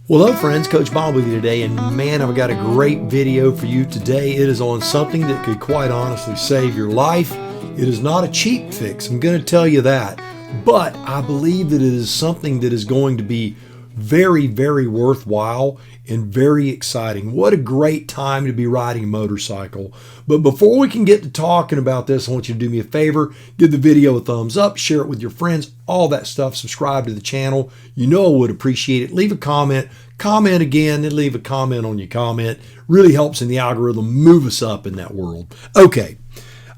Well, hello friends, Coach Bob with you today, and man, I've got a great video for you today. It is on something that could quite honestly save your life. It is not a cheap fix, I'm going to tell you that, but I believe that it is something that is going to be very, very worthwhile and very exciting. What a great time to be riding a motorcycle. But before we can get to talking about this, I want you to do me a favor, give the video a thumbs up, share it with your friends, all that stuff, subscribe to the channel. You know I would appreciate it. Leave a comment again, and leave a comment on your comment. Really helps in the algorithm move us up in that world. Okay,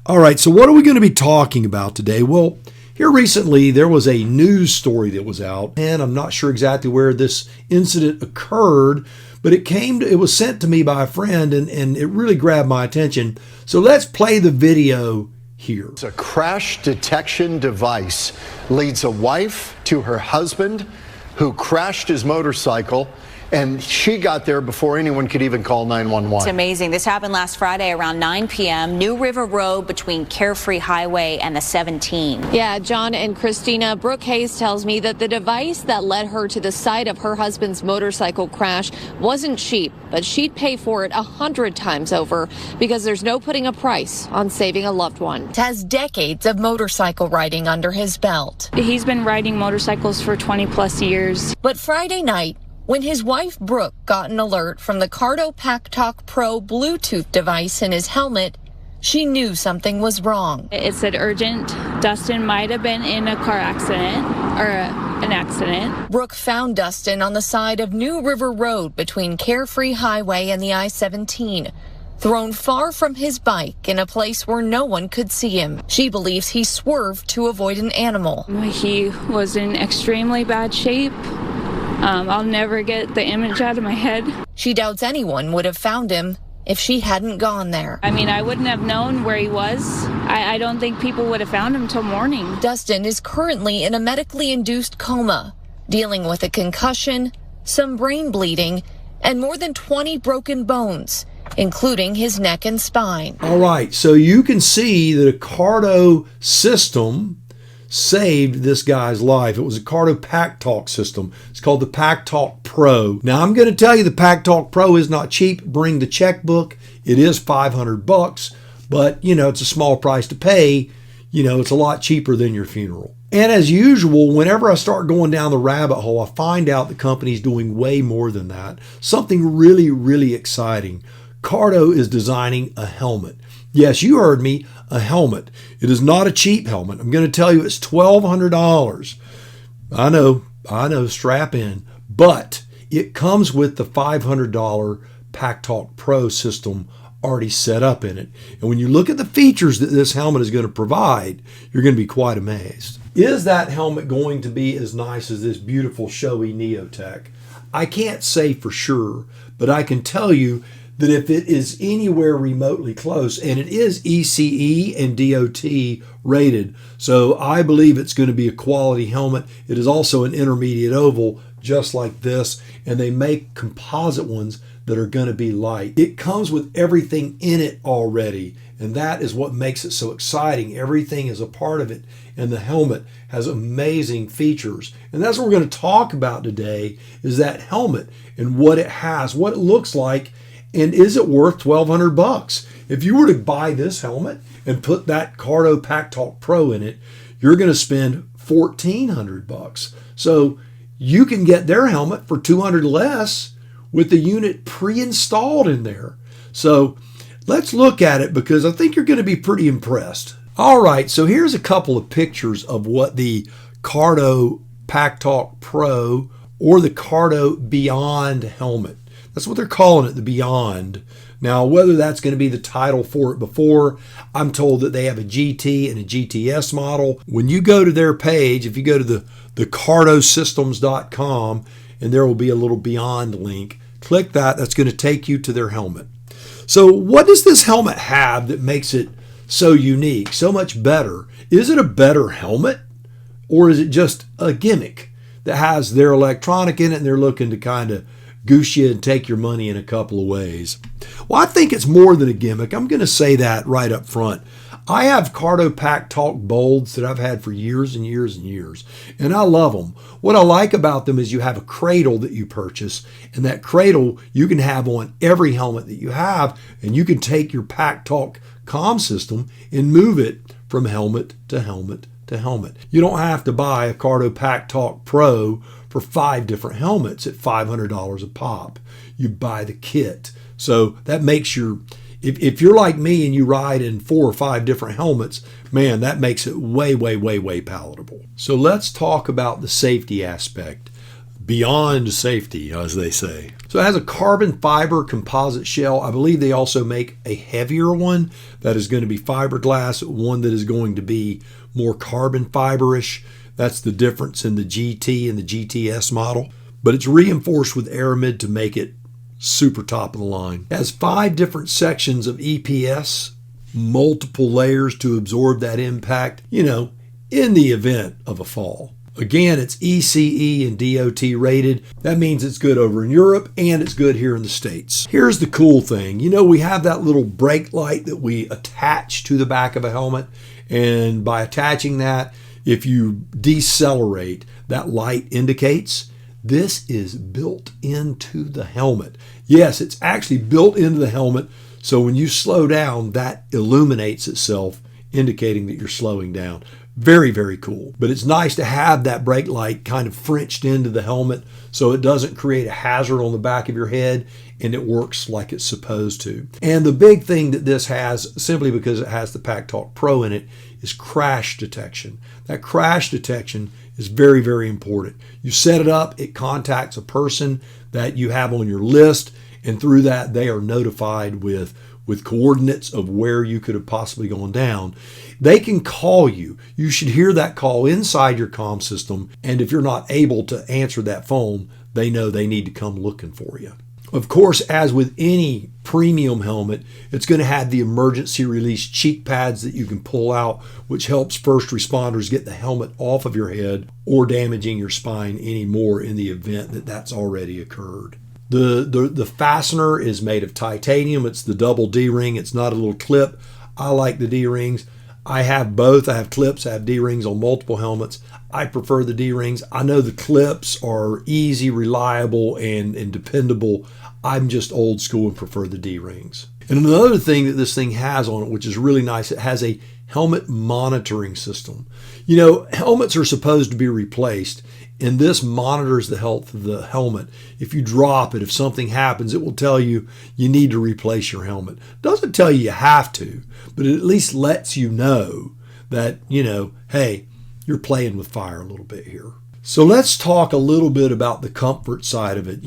all right, so what are we going to be talking about today? Well, here recently, there was a news story that was out, and I'm not sure exactly where this incident occurred, but it was sent to me by a friend, and it really grabbed my attention. So let's play the video here. A crash detection device leads a wife to her husband who crashed his motorcycle, and she got there before anyone could even call 911. It's amazing. This happened last Friday around 9 p.m. New River Road between Carefree Highway and the 17. Yeah, John and Christina, Brooke Hayes tells me that the device that led her to the site of her husband's motorcycle crash wasn't cheap, but she'd pay for it 100 times over because there's no putting a price on saving a loved one. Has decades of motorcycle riding under his belt. He's been riding motorcycles for 20 plus years. But Friday night, when his wife Brooke got an alert from the Cardo PackTalk Pro Bluetooth device in his helmet, she knew something was wrong. It said urgent. Dustin might have been in a car accident or an accident. Brooke found Dustin on the side of New River Road between Carefree Highway and the I-17, thrown far from his bike in a place where no one could see him. She believes he swerved to avoid an animal. He was in extremely bad shape. I'll never get the image out of my head. She doubts anyone would have found him if she hadn't gone there. I mean, I wouldn't have known where he was. I don't think people would have found him till morning. Dustin is currently in a medically induced coma, dealing with a concussion, some brain bleeding, and more than 20 broken bones, including his neck and spine. All right, so you can see that a Cardo system saved this guy's life. It was a Cardo PackTalk system. It's called the PackTalk Pro. Now, I'm going to tell you the PackTalk Pro is not cheap. Bring the checkbook. It is $500, but, it's a small price to pay. It's a lot cheaper than your funeral. And as usual, whenever I start going down the rabbit hole, I find out the company's doing way more than that. Something really, really exciting. Cardo is designing a helmet. Yes, you heard me, a helmet. It is not a cheap helmet. I'm going to tell you it's $1,200. I know, strap in. But it comes with the $500 PackTalk Pro system already set up in it. And when you look at the features that this helmet is going to provide, you're going to be quite amazed. Is that helmet going to be as nice as this beautiful, showy Neotech? I can't say for sure, but I can tell you that if it is anywhere remotely close, and it is ECE and DOT rated, so I believe it's going to be a quality helmet. It is also an intermediate oval, just like this, and they make composite ones that are going to be light. It comes with everything in it already, and that is what makes it so exciting. Everything is a part of it, and the helmet has amazing features. And that's what we're going to talk about today, is that helmet and what it has, what it looks like, and is it worth $1,200? If you were to buy this helmet and put that Cardo PackTalk Pro in it, you're going to spend $1,400. So you can get their helmet for $200 less with the unit pre-installed in there. So let's look at it, because I think you're going to be pretty impressed. All right, so here's a couple of pictures of what the Cardo PackTalk Pro or the Cardo Beyond helmet. That's what they're calling it, the Beyond. Now, whether that's going to be the title for it before, I'm told that they have a GT and a GTS model. When you go to their page, if you go to the cardosystems.com, and there will be a little Beyond link, click that. That's going to take you to their helmet. So what does this helmet have that makes it so unique, so much better? Is it a better helmet, or is it just a gimmick that has their electronic in it and they're looking to kind of goose you and take your money in a couple of ways? Well, I think it's more than a gimmick. I'm going to say that right up front. I have Cardo PackTalk Bolds that I've had for years and years and years, and I love them. What I like about them is you have a cradle that you purchase, and that cradle you can have on every helmet that you have, and you can take your PackTalk comm system and move it from helmet to helmet to helmet. You don't have to buy a Cardo PackTalk Pro for 5 different helmets at $500 a pop. You buy the kit. So that makes your, if you're like me and you ride in 4 or 5 different helmets, man, that makes it way, way, way, way palatable. So let's talk about the safety aspect. Beyond safety, as they say. So it has a carbon fiber composite shell. I believe they also make a heavier one that is going to be fiberglass, one that is going to be more carbon fiberish. That's the difference in the GT and the GTS model. But it's reinforced with aramid to make it super top of the line. It has 5 different sections of EPS, multiple layers to absorb that impact, in the event of a fall. Again, it's ECE and DOT rated. That means it's good over in Europe and it's good here in the States. Here's the cool thing. We have that little brake light that we attach to the back of a helmet. And by attaching that, if you decelerate, that light indicates this is built into the helmet. Yes, it's actually built into the helmet. So when you slow down, that illuminates itself, indicating that you're slowing down. Very, very cool. But it's nice to have that brake light kind of Frenched into the helmet so it doesn't create a hazard on the back of your head, and it works like it's supposed to. And the big thing that this has, simply because it has the PackTalk Pro in it, is crash detection. That crash detection is very, very important. You set it up, it contacts a person that you have on your list, and through that they are notified with coordinates of where you could have possibly gone down. They can call you. You should hear that call inside your comm system, and if you're not able to answer that phone, they know they need to come looking for you. Of course, as with any premium helmet, it's going to have the emergency release cheek pads that you can pull out, which helps first responders get the helmet off of your head or damaging your spine anymore in the event that that's already occurred. The fastener is made of titanium. It's the double D-ring. It's not a little clip. I like the D-rings. I have both. I have clips. I have D-rings on multiple helmets. I prefer the D-rings. I know the clips are easy, reliable, and dependable. I'm just old school and prefer the D-rings. And another thing that this thing has on it, which is really nice, it has a helmet monitoring system. Helmets are supposed to be replaced, and this monitors the health of the helmet. If you drop it, if something happens, it will tell you you need to replace your helmet. It doesn't tell you have to, but it at least lets you know that, hey, you're playing with fire a little bit here. So let's talk a little bit about the comfort side of it,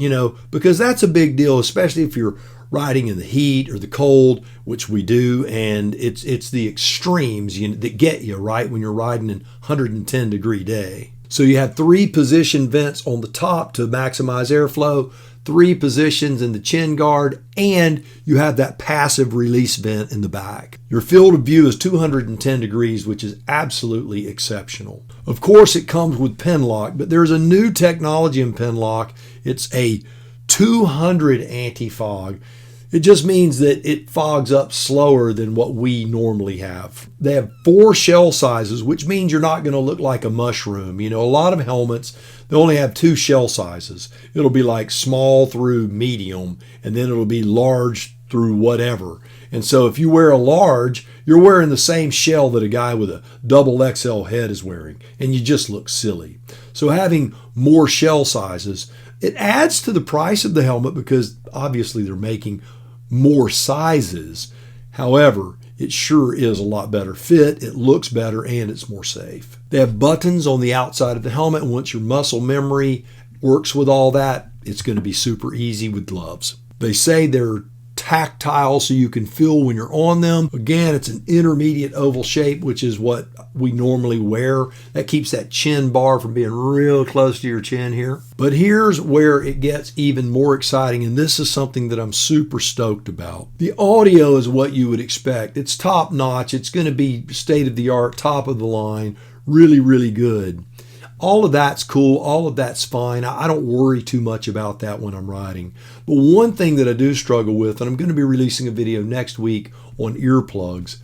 because that's a big deal, especially if you're riding in the heat or the cold, which we do, and it's the extremes that get you, right, when you're riding in 110 degree day. So you have 3 position vents on the top to maximize airflow, 3 positions in the chin guard, and you have that passive release vent in the back. Your field of view is 210 degrees, which is absolutely exceptional. Of course, it comes with pen lock, but there's a new technology in pen lock. It's a 200 anti-fog. It just means that it fogs up slower than what we normally have. They have 4 shell sizes, which means you're not going to look like a mushroom. A lot of helmets, they only have 2 shell sizes. It'll be like small through medium, and then it'll be large through whatever. And so if you wear a large, you're wearing the same shell that a guy with a double XL head is wearing, and you just look silly. So having more shell sizes, it adds to the price of the helmet because obviously they're making more sizes. However, it sure is a lot better fit, it looks better, and it's more safe. They have buttons on the outside of the helmet, and once your muscle memory works with all that, it's going to be super easy with gloves. They say they're tactile so you can feel when you're on them. Again, it's an intermediate oval shape, which is what we normally wear. That keeps that chin bar from being real close to your chin here. But here's where it gets even more exciting, and this is something that I'm super stoked about. The audio is what you would expect. It's top notch. It's going to be state of the art, top of the line, really, really good. All of that's cool. All of that's fine. I don't worry too much about that when I'm riding. But one thing that I do struggle with, and I'm going to be releasing a video next week on earplugs,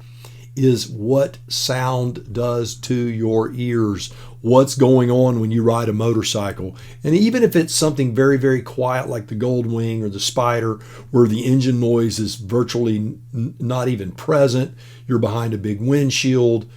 is what sound does to your ears, what's going on when you ride a motorcycle. And even if it's something very, very quiet like the Goldwing or the Spyder, where the engine noise is virtually not even present, you're behind a big windshield,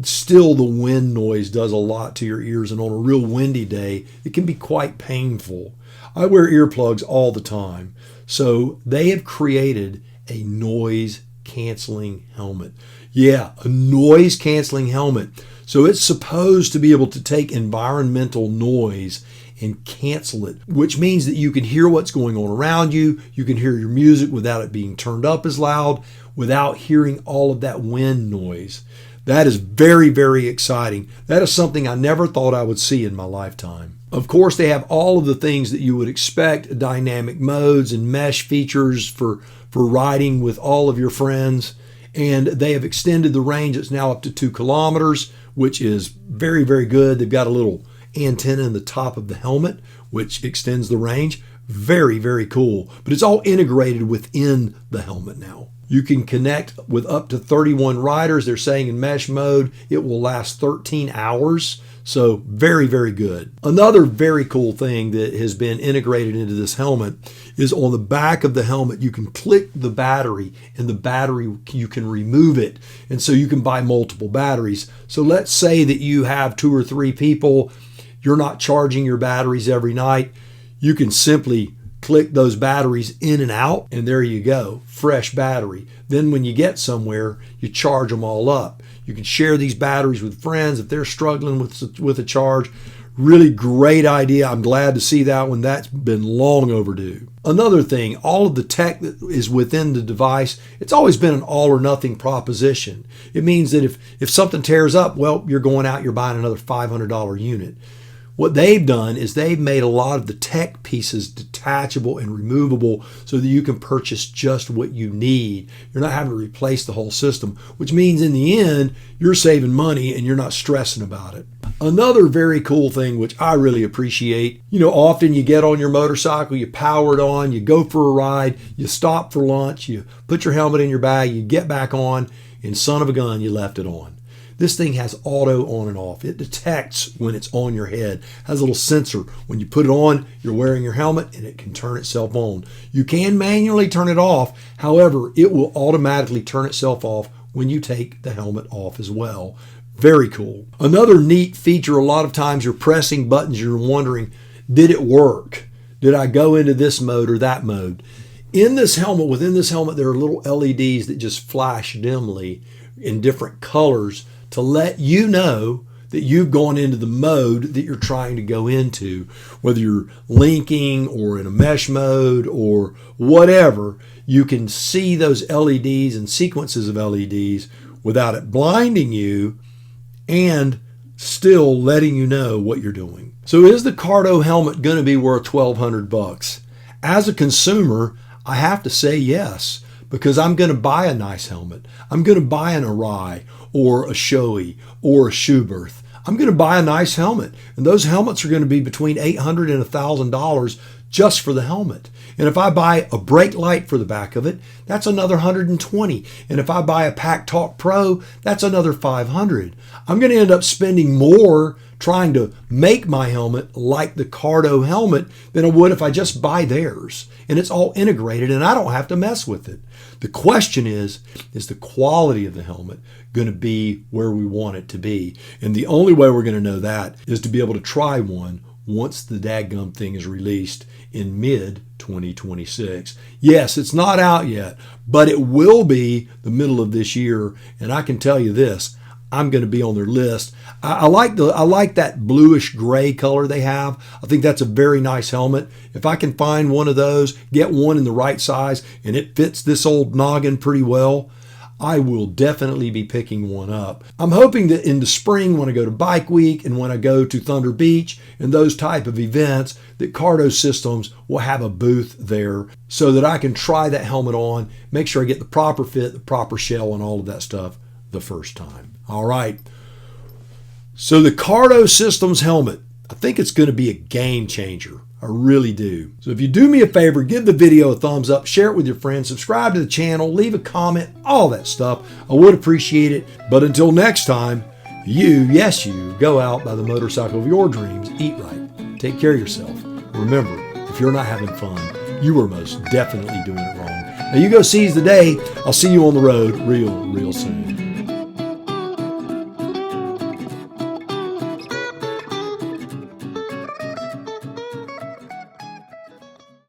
still the wind noise does a lot to your ears. And on a real windy day, it can be quite painful. I wear earplugs all the time. So they have created a noise canceling helmet. Yeah, a noise canceling helmet. So it's supposed to be able to take environmental noise and cancel it, which means that you can hear what's going on around you. You can hear your music without it being turned up as loud, without hearing all of that wind noise. That is very, very exciting. That is something I never thought I would see in my lifetime. Of course, they have all of the things that you would expect, dynamic modes and mesh features for riding with all of your friends. And they have extended the range. It's now up to 2 kilometers, which is very, very good. They've got a little antenna in the top of the helmet, which extends the range. Very, very cool. But it's all integrated within the helmet now. You can connect with up to 31 riders. They're saying in mesh mode, it will last 13 hours. So very, very good. Another very cool thing that has been integrated into this helmet is on the back of the helmet, you can click the battery, and the battery, you can remove it. And so you can buy multiple batteries. So let's say that you have 2 or 3 people, you're not charging your batteries every night. You can simply click those batteries in and out, and there you go, fresh battery. Then when you get somewhere, you charge them all up. You can share these batteries with friends if they're struggling with a charge. Really great idea. I'm glad to see that one. That's been long overdue. Another thing, all of the tech that is within the device, it's always been an all or nothing proposition. It means that if something tears up, well, you're going out, you're buying another $500 unit. What they've done is they've made a lot of the tech pieces detachable and removable so that you can purchase just what you need. You're not having to replace the whole system, which means in the end, you're saving money and you're not stressing about it. Another very cool thing, which I really appreciate, often you get on your motorcycle, you power it on, you go for a ride, you stop for lunch, you put your helmet in your bag, you get back on, and son of a gun, you left it on. This thing has auto on and off. It detects when it's on your head. It has a little sensor. When you put it on, you're wearing your helmet and it can turn itself on. You can manually turn it off. However, it will automatically turn itself off when you take the helmet off as well. Very cool. Another neat feature, a lot of times you're pressing buttons, you're wondering, did it work? Did I go into this mode or that mode? In this helmet, within this helmet, there are little LEDs that just flash dimly in different colors to let you know that you've gone into the mode that you're trying to go into. Whether you're linking or in a mesh mode or whatever, you can see those LEDs and sequences of LEDs without it blinding you and still letting you know what you're doing. So is the Cardo helmet going to be worth $1,200? As a consumer, I have to say yes, because I'm going to buy a nice helmet. I'm going to buy an Arai or a Shoei or a Schuberth. I'm going to buy a nice helmet. And those helmets are going to be between $800 and $1,000 just for the helmet. And if I buy a brake light for the back of it, that's another $120. And if I buy a PackTalk Pro, that's another $500. I'm going to end up spending more trying to make my helmet like the Cardo helmet than I would if I just buy theirs. And it's all integrated and I don't have to mess with it. The question is the quality of the helmet going to be where we want it to be? And the only way we're going to know that is to be able to try one once the dadgum thing is released in mid-2026. Yes, it's not out yet, but it will be the middle of this year. And I can tell you this, I'm going to be on their list. I like that bluish gray color they have. I think that's a very nice helmet. If I can find one of those, get one in the right size, and it fits this old noggin pretty well, I will definitely be picking one up. I'm hoping that in the spring when I go to Bike Week and when I go to Thunder Beach and those type of events, that Cardo Systems will have a booth there so that I can try that helmet on, make sure I get the proper fit, the proper shell, and all of that stuff the first time. All right. So the Cardo Systems helmet, I think it's going to be a game changer. I really do. So if you do me a favor, give the video a thumbs up, share it with your friends, subscribe to the channel, leave a comment, all that stuff. I would appreciate it. But until next time, yes, you go out by the motorcycle of your dreams, eat right, take care of yourself. Remember, if you're not having fun, you are most definitely doing it wrong. Now you go seize the day. I'll see you on the road real soon.